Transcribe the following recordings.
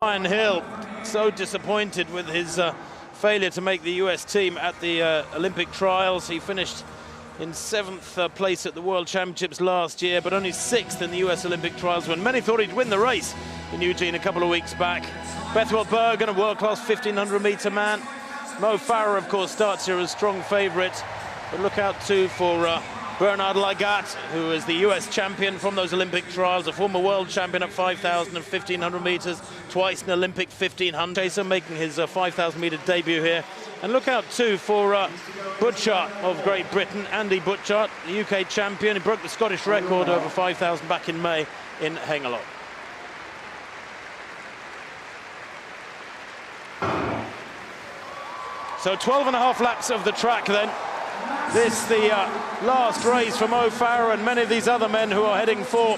Ryan Hill, so disappointed with his failure to make the US team at the Olympic trials. He finished in 7th place at the World Championships last year, but only 6th in the US Olympic trials when many thought he'd win the race in Eugene a couple of weeks back. Bethwell Bergen, a world-class 1500-meter man. Mo Farah, of course, starts here as strong favourite, but look out too for Bernard Lagat, who is the US champion from those Olympic trials, a former world champion at 5,000 and 1,500 metres, twice an Olympic 1,500. Chaser making his 5,000 metre debut here. And look out too for Butchart of Great Britain, Andy Butchart, the UK champion. He broke the Scottish record over 5,000 back in May in Hengelo. So 12.5 laps of the track then. This the last race for Mo Farah and many of these other men who are heading for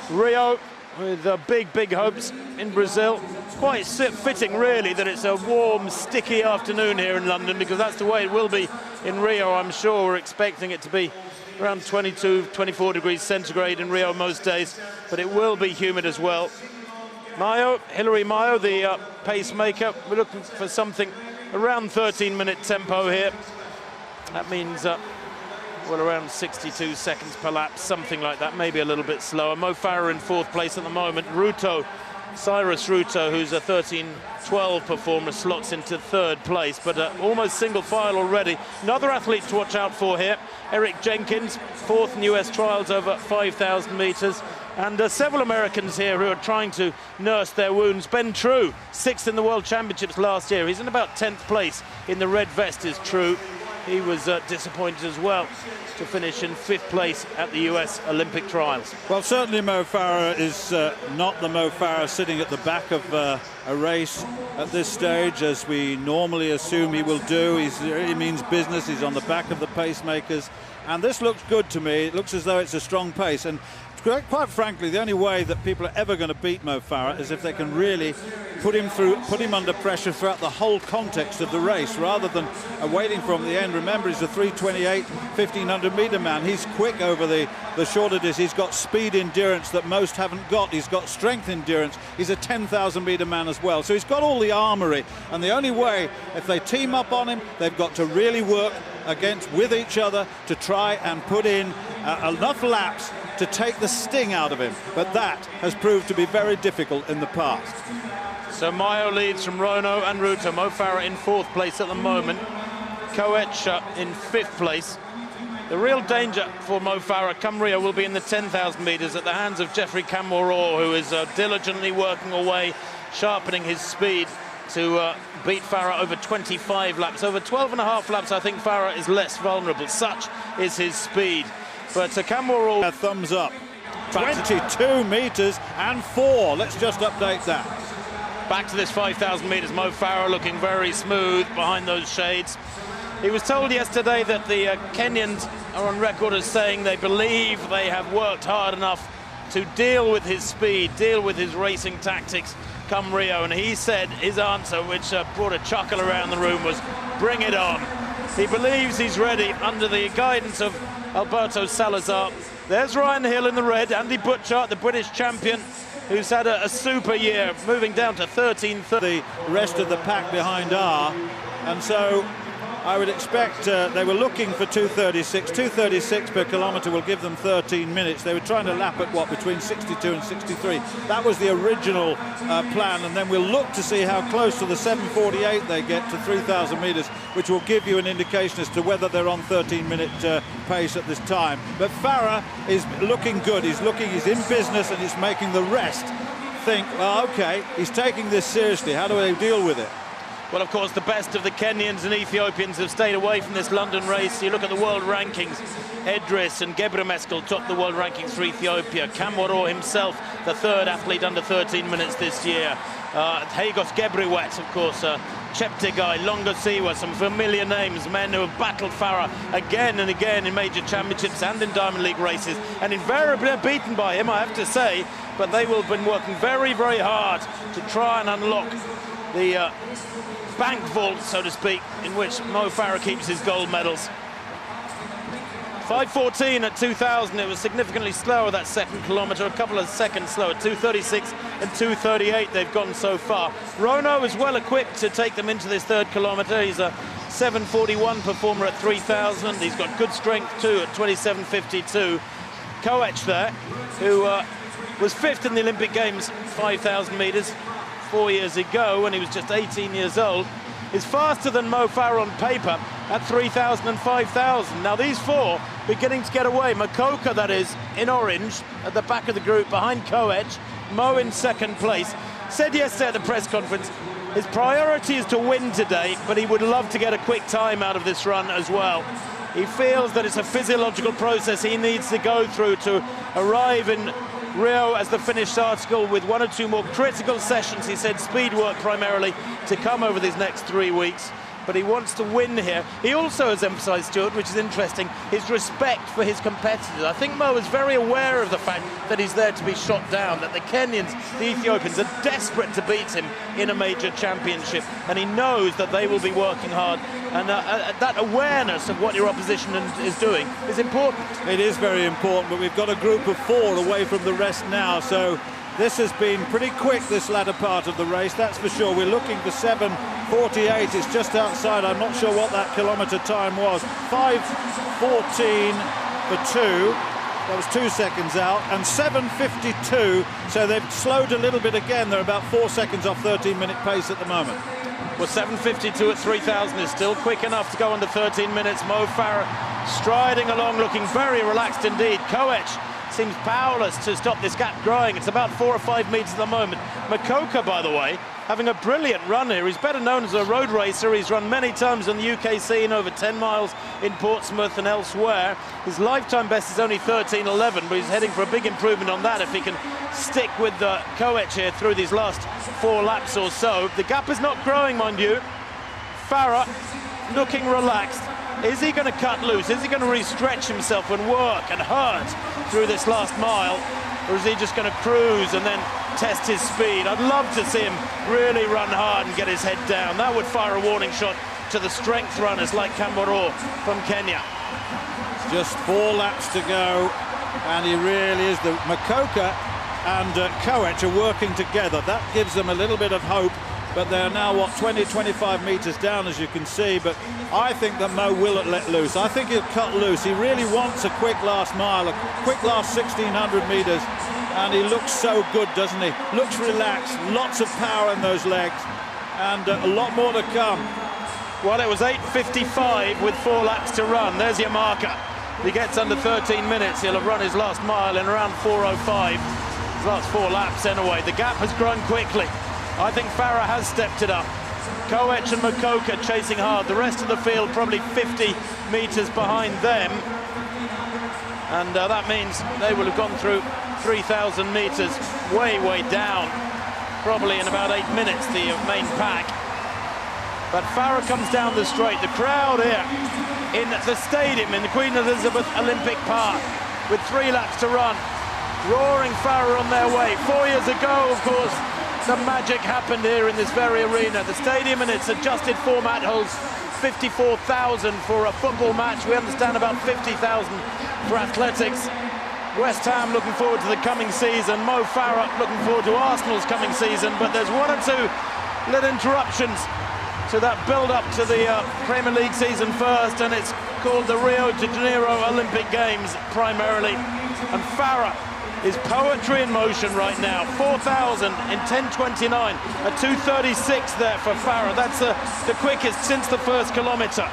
Rio with big hopes in Brazil. Quite fitting really that it's a warm, sticky afternoon here in London, because that's the way it will be in Rio. I'm sure we're expecting it to be around 22, 24 degrees centigrade in Rio most days, but it will be humid as well. Hilary Mayo, the pacemaker, we're looking for something around 13-minute tempo here. That means, well, around 62 seconds per lap, something like that, maybe a little bit slower. Mo Farah in 4th place at the moment. Cyrus Ruto, who's a 13:12 performer, slots into 3rd place, but almost single file already. Another athlete to watch out for here, Eric Jenkins, 4th in US trials over 5,000 metres. And several Americans here who are trying to nurse their wounds. Ben True, 6th in the World Championships last year. He's in about 10th place in the red vest is True. He was disappointed as well to finish in 5th place at the US Olympic trials. Well, certainly Mo Farah is not the Mo Farah sitting at the back of a race at this stage, as we normally assume he will do. He means business. He's on the back of the pacemakers. And this looks good to me. It looks as though it's a strong pace. And quite frankly, the only way that people are ever going to beat Mo Farah is if they can really put him under pressure throughout the whole context of the race, rather than waiting for him at the end. Remember, he's a 3:28 1,500-meter man. He's quick over the shorter distance. He's got speed endurance that most haven't got. He's got strength endurance. He's a 10,000-meter man as well. So he's got all the armory. And the only way, if they team up on him, they've got to really work with each other to try and put in enough laps to take the sting out of him, but that has proved to be very difficult in the past. So Mayo leads from Rono and Ruto. Mo Farah in 4th place at the moment. Koech in 5th place. The real danger for Mo Farah come Rio will be in the 10,000 metres at the hands of Jeffrey Kamworor, who is diligently working away, sharpening his speed to beat Farah over 25 laps. Over 12.5 laps, I think Farah is less vulnerable. Such is his speed. But Kamworor... A thumbs up. 22 metres and 4. Let's just update that. Back to this 5,000 metres. Mo Farah looking very smooth behind those shades. He was told yesterday that the Kenyans are on record as saying they believe they have worked hard enough to deal with his speed, deal with his racing tactics come Rio. And he said his answer, which brought a chuckle around the room, was bring it on. He believes he's ready under the guidance of Alberto Salazar. There's Ryan Hill in the red, Andy Butchart, the British champion, who's had a super year, moving down to 13th. The rest of the pack behind are, and so I would expect they were looking for 2:36. 2:36 per kilometre will give them 13 minutes. They were trying to lap at, between 62 and 63. That was the original plan, and then we'll look to see how close to the 7:48 they get to 3,000 metres, which will give you an indication as to whether they're on 13-minute pace at this time. But Farah is looking good. He's in business, and he's making the rest think, well, OK, he's taking this seriously. How do they deal with it? Well, of course, the best of the Kenyans and Ethiopians have stayed away from this London race. You look at the world rankings, Edris and Gebremeskel top the world rankings for Ethiopia. Kamworor himself, the 3rd athlete under 13 minutes this year. Hagos Gebrewet, of course, Cheptegei, Longosiwa, some familiar names, men who have battled Farah again and again in major championships and in Diamond League races, and invariably are beaten by him, I have to say. But they will have been working very hard to try and unlock the bank vault, so to speak, in which Mo Farah keeps his gold medals. 5:14 at 2000. It was significantly slower that second kilometre, a couple of seconds slower. 2:36 and 2:38 they've gone so far. Rono is well equipped to take them into this third kilometre. He's a 7:41 performer at 3000. He's got good strength too at 27:52. Koech there, who was fifth in the Olympic Games 5,000 metres 4 years ago when he was just 18 years old, is faster than Mo Farah on paper at 3,000 and 5,000. Now these four beginning to get away. Mokoka, that is, in orange at the back of the group behind Koech. Mo in second place. Said yesterday at the press conference his priority is to win today, but he would love to get a quick time out of this run as well. He feels that it's a physiological process he needs to go through to arrive in Rio as the finished article with one or two more critical sessions, he said, speed work primarily, to come over these next 3 weeks. But he wants to win here. He also has emphasised, Stuart, which is interesting, his respect for his competitors. I think Mo is very aware of the fact that he's there to be shot down, that the Kenyans, the Ethiopians, are desperate to beat him in a major championship, and he knows that they will be working hard. And that awareness of what your opposition is doing is important. It is very important, but we've got a group of four away from the rest now, so this has been pretty quick, this latter part of the race, that's for sure. We're looking for 7:48. It's just outside. I'm not sure what that kilometre time was. 5:14 for 2. That was 2 seconds out. And 7:52. So they've slowed a little bit again. They're about 4 seconds off 13-minute pace at the moment. Well, 7:52 at 3,000 is still quick enough to go under 13 minutes. Mo Farah striding along, looking very relaxed indeed. Koech seems powerless to stop this gap growing. It's about 4 or 5 metres at the moment. Mokoka, by the way, having a brilliant run here. He's better known as a road racer. He's run many times on the UK scene, over 10 miles in Portsmouth and elsewhere. His lifetime best is only 13:11, but he's heading for a big improvement on that if he can stick with Koech here through these last 4 laps or so. The gap is not growing, mind you. Farah looking relaxed. Is he going to cut loose? Is he going to re-stretch himself and work and hurt through this last mile? Or is he just going to cruise and then test his speed? I'd love to see him really run hard and get his head down. That would fire a warning shot to the strength runners like Kamboro from Kenya. Just 4 laps to go, and he really is. The Mokoka and Koech are working together. That gives them a little bit of hope, but they're now, what, 20-25 metres down, as you can see. But I think that Mo will let loose. I think he'll cut loose. He really wants a quick last mile, a quick last 1,600 metres, and he looks so good, doesn't he? Looks relaxed, lots of power in those legs, and a lot more to come. Well, it was 8:55 with 4 laps to run. There's your marker. If he gets under 13 minutes, he'll have run his last mile in around 4:05. His last 4 laps anyway. The gap has grown quickly. I think Farah has stepped it up. Koech and Mokoka chasing hard. The rest of the field probably 50 metres behind them. And that means they will have gone through 3,000 metres way, way down. Probably in about 8 minutes, the main pack. But Farah comes down the straight. The crowd here in the stadium in the Queen Elizabeth Olympic Park with 3 laps to run. Roaring Farah on their way. 4 years ago, of course, some magic happened here in this very arena. The stadium and its adjusted format holds 54,000 for a football match. We understand about 50,000 for athletics. West Ham looking forward to the coming season. Mo Farah looking forward to Arsenal's coming season. But there's 1 or 2 little interruptions to that build-up to the Premier League season first, and it's called the Rio de Janeiro Olympic Games primarily. And Farah is poetry in motion right now. 4,000 in 10:29, a 2:36 there for Farah. That's the quickest since the first kilometre.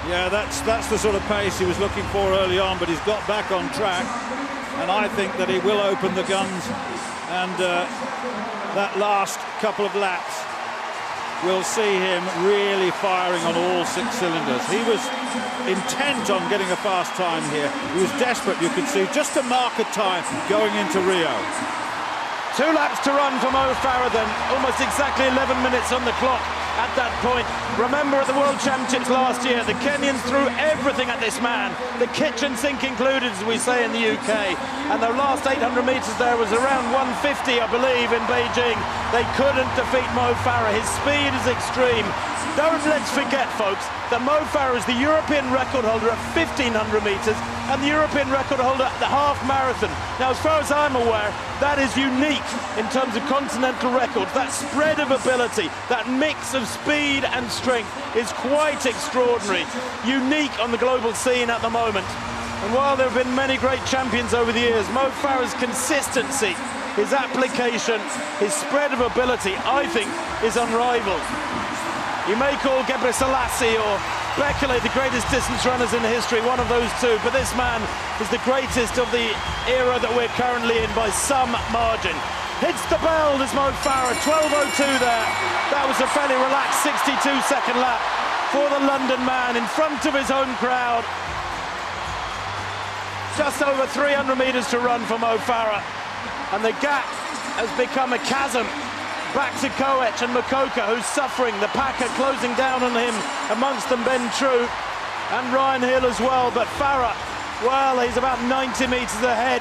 Yeah, that's the sort of pace he was looking for early on, but he's got back on track, and I think that he will open the guns, and that last couple of laps we'll see him really firing on all 6 cylinders. He was intent on getting a fast time here. He was desperate, you could see, just to mark a time going into Rio. 2 laps to run for Mo Farah then, almost exactly 11 minutes on the clock at that point. Remember at the World Championships last year, the Kenyans threw everything at this man, the kitchen sink included, as we say in the UK. And the last 800 metres there was around 150, I believe, in Beijing. They couldn't defeat Mo Farah. His speed is extreme. Don't let's forget, folks, that Mo Farah is the European record holder at 1,500 metres, and the European record holder at the half marathon. Now, as far as I'm aware, that is unique in terms of continental records. That spread of ability, that mix of speed and strength is quite extraordinary, unique on the global scene at the moment. And while there have been many great champions over the years, Mo Farah's consistency, his application, his spread of ability, I think, is unrivaled. You may call Gebre Selassie or Bekele the greatest distance runners in history, one of those two, but this man is the greatest of the era that we're currently in by some margin. Hits the bell, there's Mo Farah, 12:02 there. That was a fairly relaxed 62-second lap for the London man in front of his own crowd. Just over 300 metres to run for Mo Farah, and the gap has become a chasm. Back to Koech and Mokoka, who's suffering. The pack are closing down on him, amongst them Ben True and Ryan Hill as well. But Farah, well, he's about 90 metres ahead,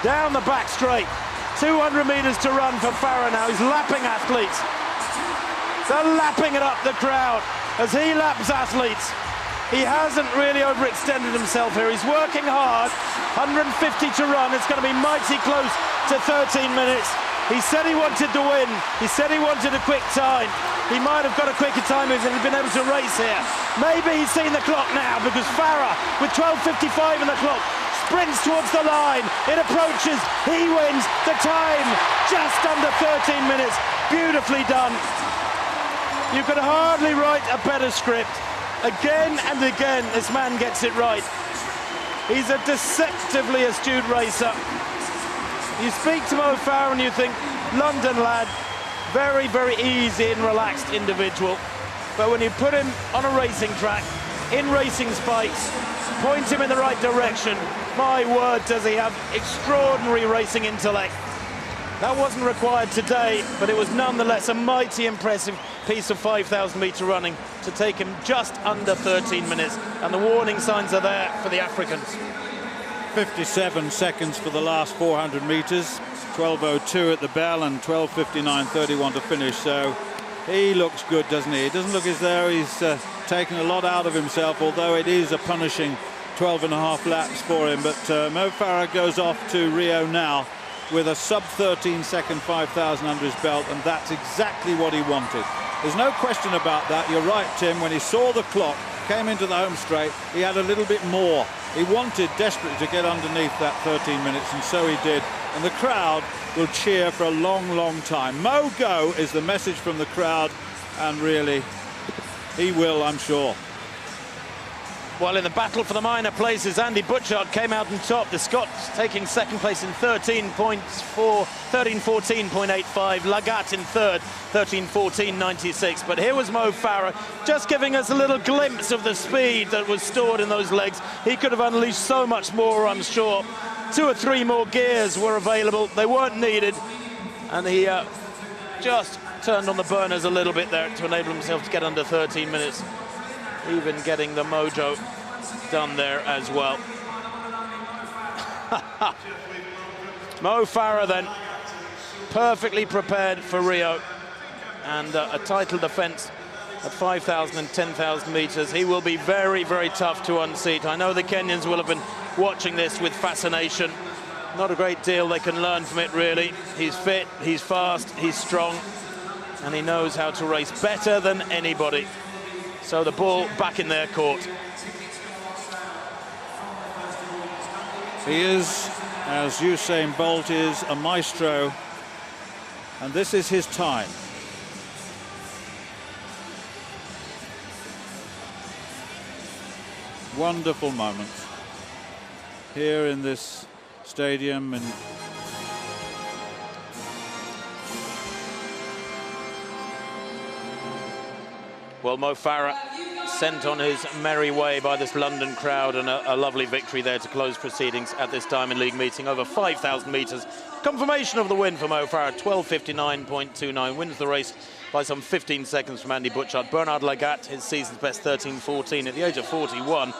down the back straight. 200 metres to run for Farah now. He's lapping athletes. They're lapping it up the crowd as he laps athletes. He hasn't really overextended himself here. He's working hard. 150 to run. It's going to be mighty close to 13 minutes. He said he wanted to win. He said he wanted a quick time. He might have got a quicker time if he'd been able to race here. Maybe he's seen the clock now, because Farah, with 12:55 in the clock, sprints towards the line. It approaches. He wins. The time just under 13 minutes. Beautifully done. You could hardly write a better script. Again and again, this man gets it right. He's a deceptively astute racer. You speak to Mo Farah and you think, London lad, very, very easy and relaxed individual. But when you put him on a racing track, in racing spikes, point him in the right direction, my word, does he have extraordinary racing intellect. That wasn't required today, but it was nonetheless a mighty impressive piece of 5,000 metre running to take him just under 13 minutes. And the warning signs are there for the Africans. 57 seconds for the last 400 metres, 12:02 at the bell and 12:59.31 to finish. So he looks good, doesn't he? It doesn't look as though he's taken a lot out of himself, although it is a punishing 12.5 laps for him. But Mo Farah goes off to Rio now with a sub-13 second 5,000 under his belt, and that's exactly what he wanted. There's no question about that. You're right, Tim. When he saw the clock, came into the home straight, he had a little bit more. He wanted desperately to get underneath that 13 minutes, and so he did. And the crowd will cheer for a long, long time. Mo go is the message from the crowd, and really, he will, I'm sure. Well, in the battle for the minor places, Andy Butchart came out on top. The Scots taking second place in 13:14.85. Lagat in third, 13:14.96. But here was Mo Farah, just giving us a little glimpse of the speed that was stored in those legs. He could have unleashed so much more, I'm sure. 2 or 3 more gears were available. They weren't needed. And he just turned on the burners a little bit there to enable himself to get under 13 minutes. Even getting the mojo done there as well. Mo Farah then, perfectly prepared for Rio, and a title defence at 5,000 and 10,000 metres. He will be very, very tough to unseat. I know the Kenyans will have been watching this with fascination. Not a great deal they can learn from it, really. He's fit, he's fast, he's strong, and he knows how to race better than anybody. So the ball back in their court. He is, as Usain Bolt is, a maestro, and this is his time. Wonderful moment here in this stadium. And well, Mo Farah sent on his merry way by this London crowd, and a lovely victory there to close proceedings at this Diamond League meeting. Over 5,000 metres. Confirmation of the win for Mo Farah, 12:59.29. Wins the race by some 15 seconds from Andy Butchart. Bernard Lagat, his season's best 13:14 at the age of 41.